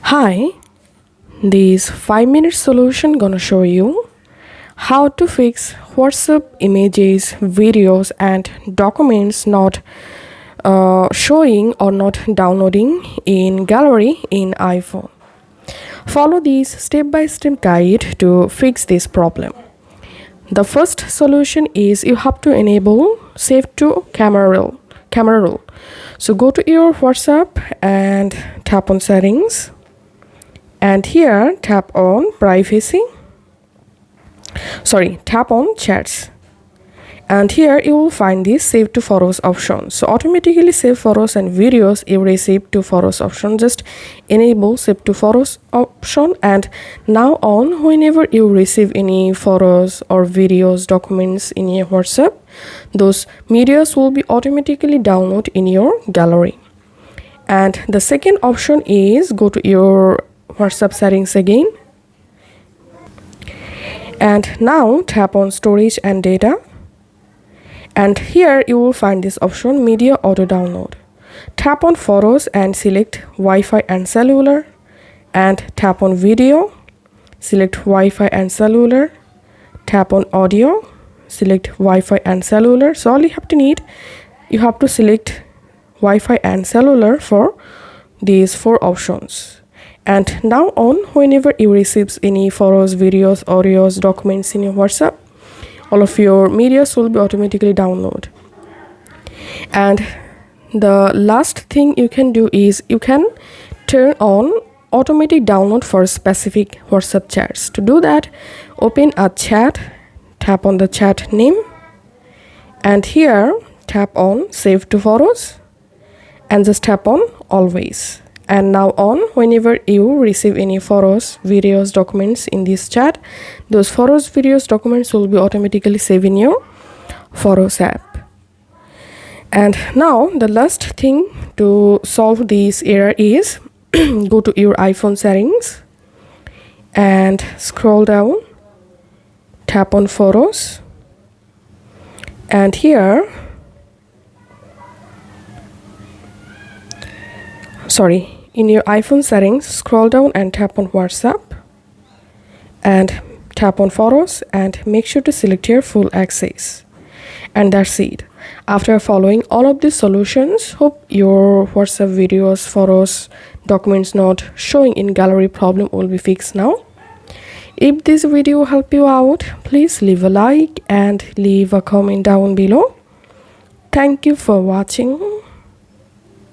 Hi, this 5-minute solution gonna show you how to fix WhatsApp images, videos and documents not showing or not downloading in gallery in iPhone. Follow this step-by-step guide to fix this problem. The first solution is you have to enable save to camera rule. So go to your WhatsApp and tap on settings. And here tap on tap on chats, and here you will find this save to photos option. So automatically save photos and videos you receive to photos option. Just enable save to photos option, and now on whenever you receive any photos or videos documents in your WhatsApp, those medias will be automatically downloaded in your gallery. And the second option is go to your WhatsApp settings again, and now tap on storage and data, and here you will find this option media auto download. Tap on photos and select Wi-Fi and cellular, and tap on video, select Wi-Fi and cellular, tap on audio, select Wi-Fi and cellular. So all you have to select Wi-Fi and cellular for these four options. And now on whenever you receive any photos, videos, audios, documents in your WhatsApp, all of your medias will be automatically downloaded. And the last thing you can do is you can turn on automatic download for specific WhatsApp chats. To do that, open a chat, tap on the chat name, and here tap on save to photos and just tap on always. And now on whenever you receive any photos, videos, documents in this chat, those photos, videos, documents will be automatically saved in your Photos app. And now the last thing to solve this error is go to your iPhone settings and scroll down, tap on photos, and here in your iPhone settings, scroll down and tap on WhatsApp and tap on photos and make sure to select your full access. And that's it. After following all of these solutions, hope your WhatsApp videos, photos, documents not showing in gallery problem will be fixed now. If this video helped you out, please leave a like and leave a comment down below. Thank you for watching.